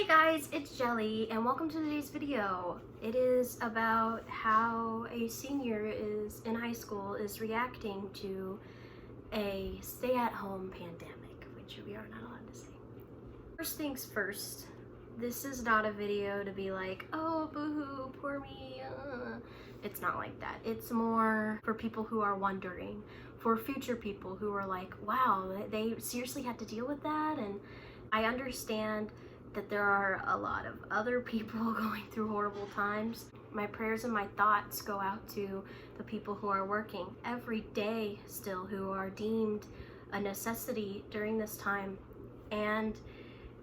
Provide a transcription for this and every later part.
Hey guys, it's Jelly and welcome to today's video. It is about how a senior in high school is reacting to a stay-at-home pandemic, which we are not allowed to say. First things first, this is not a video to be like, oh boo-hoo, poor me. It's not like that. It's more for people who are wondering, for future people who are like, wow, they seriously had to deal with that. And I understand that there are a lot of other people going through horrible times. My prayers and my thoughts go out to the people who are working every day still, who are deemed a necessity during this time, and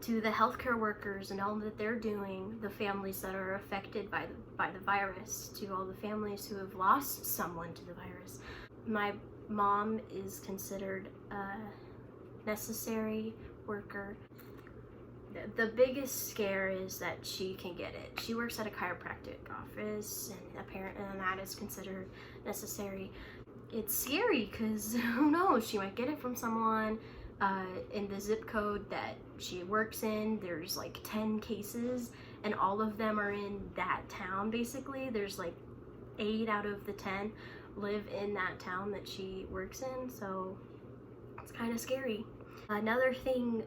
to the healthcare workers and all that they're doing, the families that are affected by the virus, to all the families who have lost someone to the virus. My mom is considered a necessary worker. The biggest scare is that she can get it. She works at a chiropractic office, and that is considered necessary. It's scary because who knows, she might get it from someone. In the zip code that she works in, there's like 10 cases and all of them are in that town. Basically, there's like 8 out of the 10 live in that town that she works in, so it's kind of scary. Another thing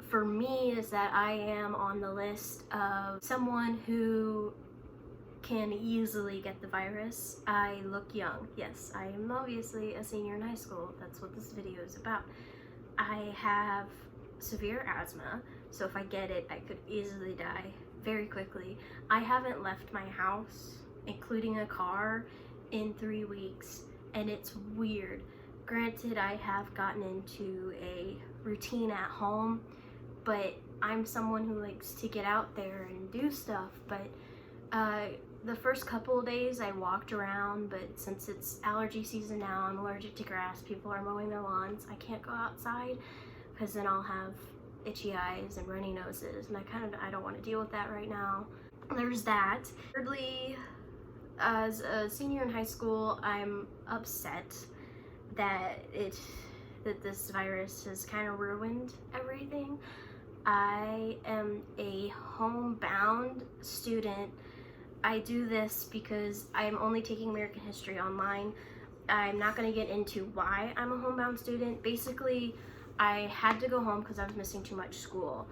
for me is that I am on the list of someone who can easily get the virus. I look young. Yes, I am obviously a senior in high school. That's what this video is about. I have severe asthma, so if I get it, I could easily die very quickly. I haven't left my house, including a car, in 3 weeks, and it's weird. Granted, I have gotten into a routine at home, but I'm someone who likes to get out there and do stuff. But the first couple of days I walked around, but since it's allergy season now, I'm allergic to grass, people are mowing their lawns, I can't go outside because then I'll have itchy eyes and runny noses, and I don't want to deal with that right now. There's that. Thirdly, as a senior in high school, I'm upset that this virus has kind of ruined everything. I am a homebound student. I do this because I'm only taking American history online. I'm not going to get into why I'm a homebound student. Basically, I had to go home because I was missing too much school.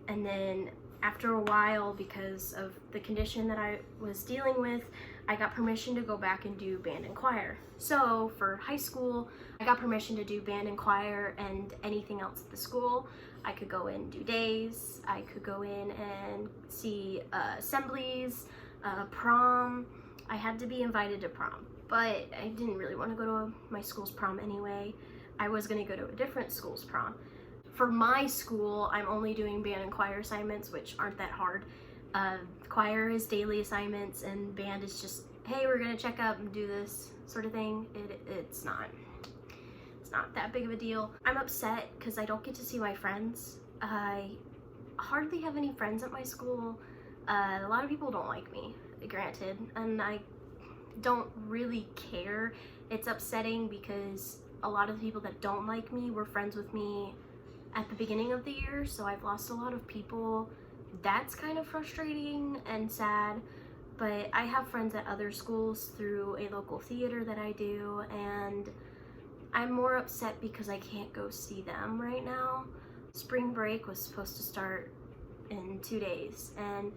And then after a while, because of the condition that I was dealing with, I got permission to go back and do band and choir. So for high school, I got permission to do band and choir and anything else at the school. I could go in and do days, I could go in and see assemblies, prom. I had to be invited to prom, but I didn't really want to go to my school's prom anyway. I was going to go to a different school's prom. For my school, I'm only doing band and choir assignments, which aren't that hard. Choir is daily assignments, and band is just, hey, we're going to check up and do this sort of thing. It's not that big of a deal. I'm upset because I don't get to see my friends. I hardly have any friends at my school. A lot of people don't like me, granted, and I don't really care. It's upsetting because a lot of the people that don't like me were friends with me at the beginning of the year, so I've lost a lot of people. That's kind of frustrating and sad, but I have friends at other schools through a local theater that I do, and I'm more upset because I can't go see them right now. Spring break was supposed to start in 2 days, and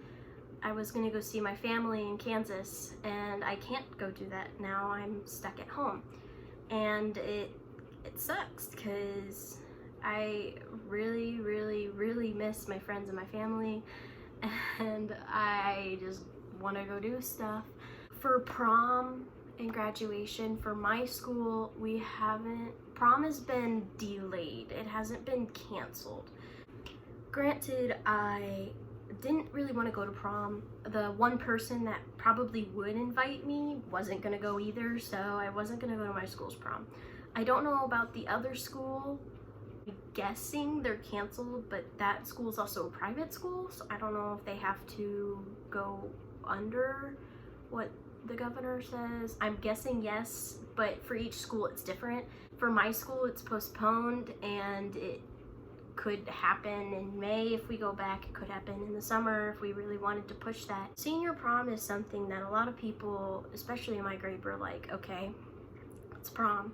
I was gonna go see my family in Kansas, and I can't go do that now. I'm stuck at home, and it sucks because I really, really, really miss my friends and my family, and I just want to go do stuff. For prom and graduation, for my school, prom has been delayed. It hasn't been canceled. Granted, I didn't really want to go to prom. The one person that probably would invite me wasn't going to go either, so I wasn't going to go to my school's prom. I don't know about the other school. I'm guessing they're canceled, but that school is also a private school, so I don't know if they have to go under what the governor says. I'm guessing yes, but for each school it's different. For my school, it's postponed, and could happen in May if we go back. It could happen in the summer if we really wanted to push that. Senior prom is something that a lot of people, especially in my grade, were like, okay, it's prom.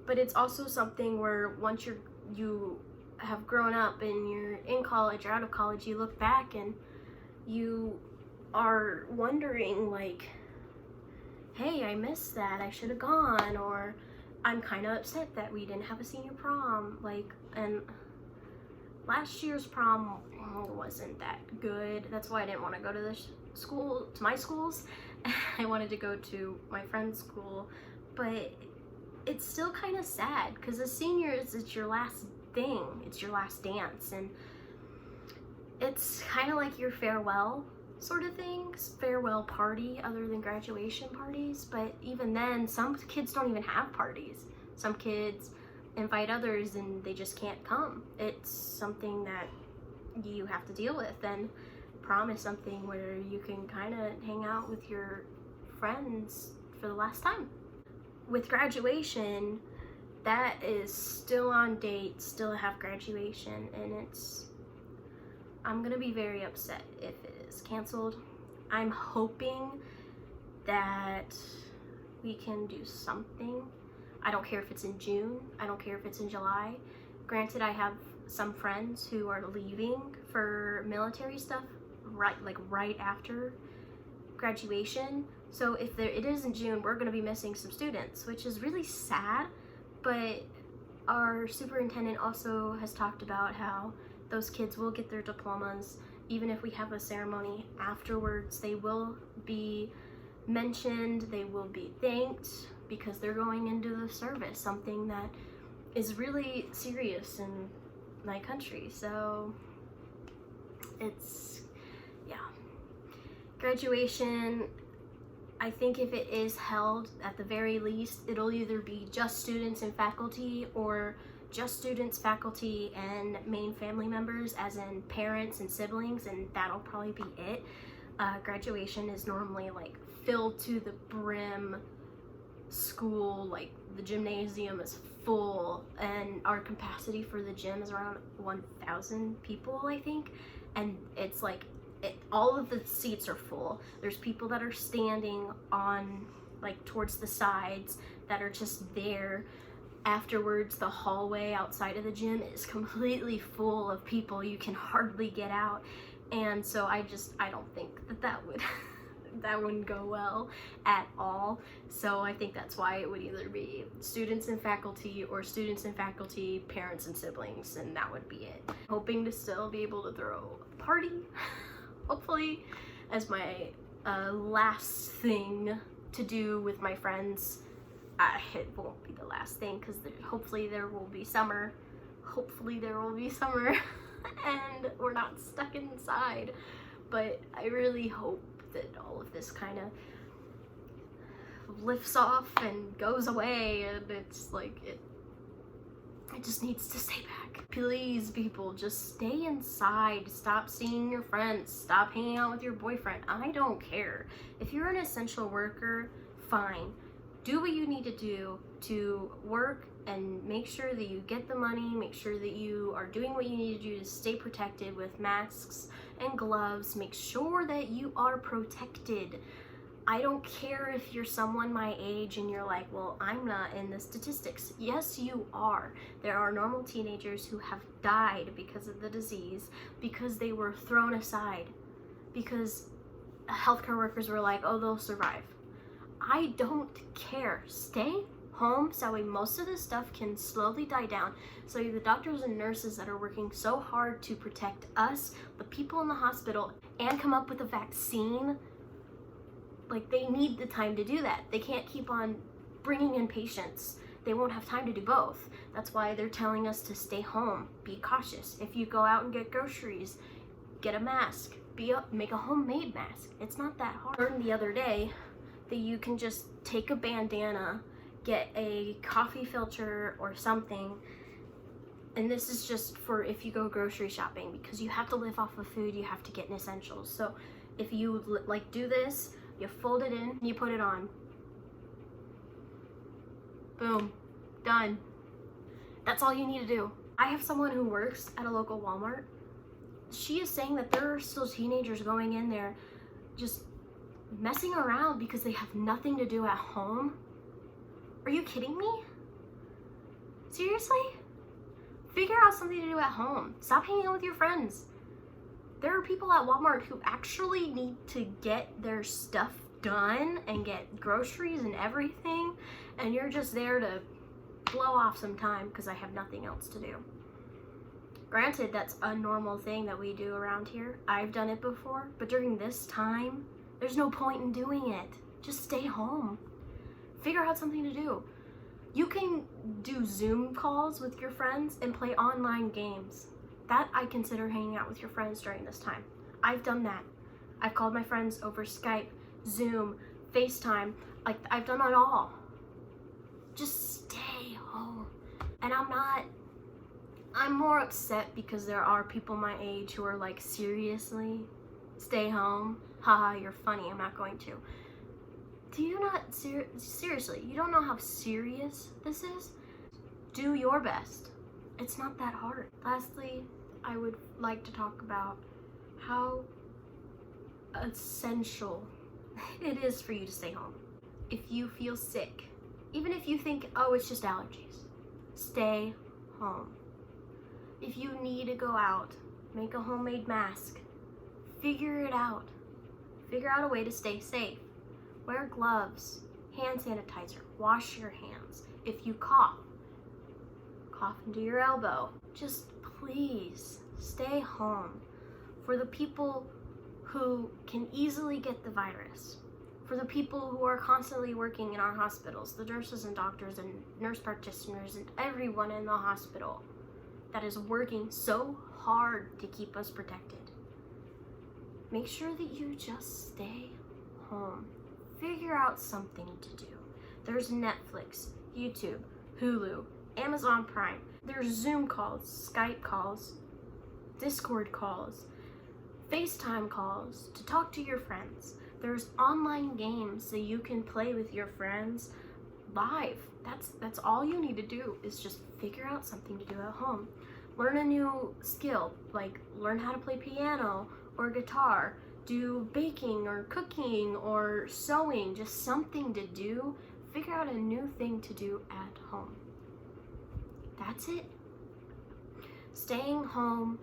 But it's also something where once you have grown up and you're in college or out of college, you look back and you are wondering like, hey, I missed that, I should have gone, or I'm kind of upset that we didn't have a senior prom. Like, and last year's prom wasn't that good. That's why I didn't want to go to my schools. I wanted to go to my friend's school, but it's still kind of sad because as seniors, it's your last thing, it's your last dance, and it's kind of like your farewell sort of thing, farewell party other than graduation parties. But even then, some kids don't even have parties. Some kids invite others and they just can't come. It's something that you have to deal with, and prom is something where you can kind of hang out with your friends for the last time. With graduation, that is still on date, still have graduation, and I'm gonna be very upset if it is canceled. I'm hoping that we can do something. I don't care if it's in June, I don't care if it's in July. Granted, I have some friends who are leaving for military stuff right after graduation. So if it is in June, we're gonna be missing some students, which is really sad. But our superintendent also has talked about how those kids will get their diplomas. Even if we have a ceremony afterwards, they will be mentioned, they will be thanked, because they're going into the service, something that is really serious in my country. So it's, yeah. Graduation, I think if it is held, at the very least, it'll either be just students and faculty, or just students, faculty, and main family members, as in parents and siblings, and that'll probably be it. Graduation is normally like filled to the brim school, like the gymnasium is full, and our capacity for the gym is around 1,000 people, I think, and it's like all of the seats are full. There's people that are standing on like towards the sides that are just there. Afterwards, the hallway outside of the gym is completely full of people. You can hardly get out, and so I don't think that would that wouldn't go well at all. So I think that's why it would either be students and faculty, or students and faculty, parents and siblings, and that would be it. Hoping to still be able to throw a party, hopefully, as my last thing to do with my friends. It won't be the last thing, because hopefully there will be summer. Hopefully there will be summer and we're not stuck inside. But I really hope that all of this kind of lifts off and goes away, and it's like it just needs to stay back. Please, people, just stay inside. Stop seeing your friends. Stop hanging out with your boyfriend. I don't care. If you're an essential worker, fine. Do what you need to do to work and make sure that you get the money, make sure that you are doing what you need to do to stay protected with masks and gloves. Make sure that you are protected. I don't care if you're someone my age and you're like, well, I'm not in the statistics. Yes, you are. There are normal teenagers who have died because of the disease, because they were thrown aside, because healthcare workers were like, oh, they'll survive. I don't care. Stay home so most of this stuff can slowly die down. So the doctors and nurses that are working so hard to protect us, the people in the hospital, and come up with a vaccine, like, they need the time to do that. They can't keep on bringing in patients. They won't have time to do both. That's why they're telling us to stay home, be cautious. If you go out and get groceries, get a mask, make a homemade mask. It's not that hard. I learned the other day that you can just take a bandana, get a coffee filter or something, and this is just for if you go grocery shopping, because you have to live off of food, you have to get in essentials. So if you like do this, you fold it in, you put it on. Boom, done. That's all you need to do. I have someone who works at a local Walmart. She is saying that there are still teenagers going in there just messing around because they have nothing to do at home. Are you kidding me? Seriously? Figure out something to do at home. Stop hanging out with your friends. There are people at Walmart who actually need to get their stuff done and get groceries and everything, and you're just there to blow off some time because I have nothing else to do. Granted, that's a normal thing that we do around here. I've done it before, but during this time, there's no point in doing it. Just stay home. Figure out something to do. You can do Zoom calls with your friends and play online games. That I consider hanging out with your friends during this time. I've done that. I've called my friends over Skype, Zoom, FaceTime. Like, I've done it all. Just stay home. And I'm more upset because there are people my age who are like, seriously? Stay home? Haha, you're funny, I'm not going to. Do you not, seriously, you don't know how serious this is? Do your best. It's not that hard. Lastly, I would like to talk about how essential it is for you to stay home. If you feel sick, even if you think, oh, it's just allergies, stay home. If you need to go out, make a homemade mask. Figure it out. Figure out a way to stay safe. Wear gloves, hand sanitizer, wash your hands. If you cough into your elbow. Just please stay home. For the people who can easily get the virus, for the people who are constantly working in our hospitals, the nurses and doctors and nurse practitioners and everyone in the hospital that is working so hard to keep us protected. Make sure that you just stay home. Figure out something to do. There's Netflix, YouTube, Hulu, Amazon Prime. There's Zoom calls, Skype calls, Discord calls, FaceTime calls to talk to your friends. There's online games that you can play with your friends live. That's all you need to do is just figure out something to do at home. Learn a new skill, like learn how to play piano or guitar, do baking or cooking or sewing, just something to do. Figure out a new thing to do at home. That's it. Staying home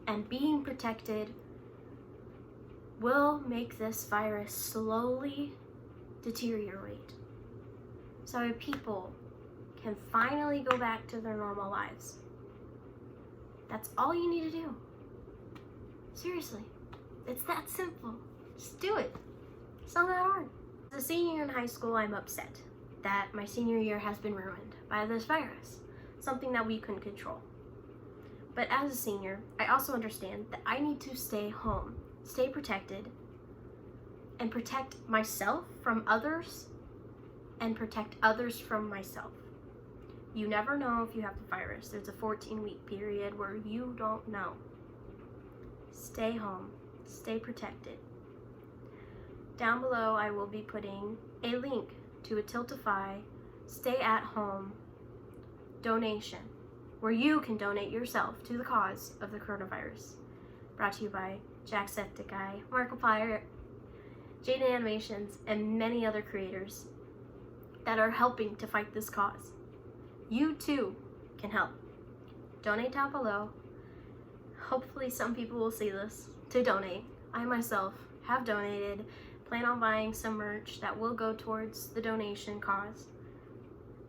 and being protected will make this virus slowly deteriorate so people can finally go back to their normal lives. That's all you need to do. Seriously, it's that simple. Just do it. It's not that hard. As a senior in high school, I'm upset that my senior year has been ruined by this virus, something that we couldn't control. But as a senior, I also understand that I need to stay home, stay protected, and protect myself from others, and protect others from myself. You never know if you have the virus. There's a 14-week period where you don't know. Stay home, stay protected. Down below, I will be putting a link to a Tiltify stay-at-home donation where you can donate yourself to the cause of the coronavirus. Brought to you by Jacksepticeye, Markiplier, Jaden Animations, and many other creators that are helping to fight this cause. You too can help. Donate down below. Hopefully some people will see this to donate. I myself have donated, plan on buying some merch that will go towards the donation cause.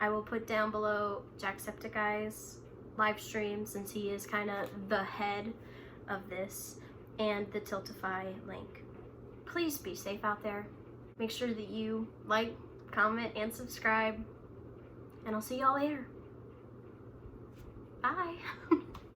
I will put down below Jacksepticeye's live stream since he is kind of the head of this, and the Tiltify link. Please be safe out there. Make sure that you like, comment, and subscribe, and I'll see y'all later. Bye.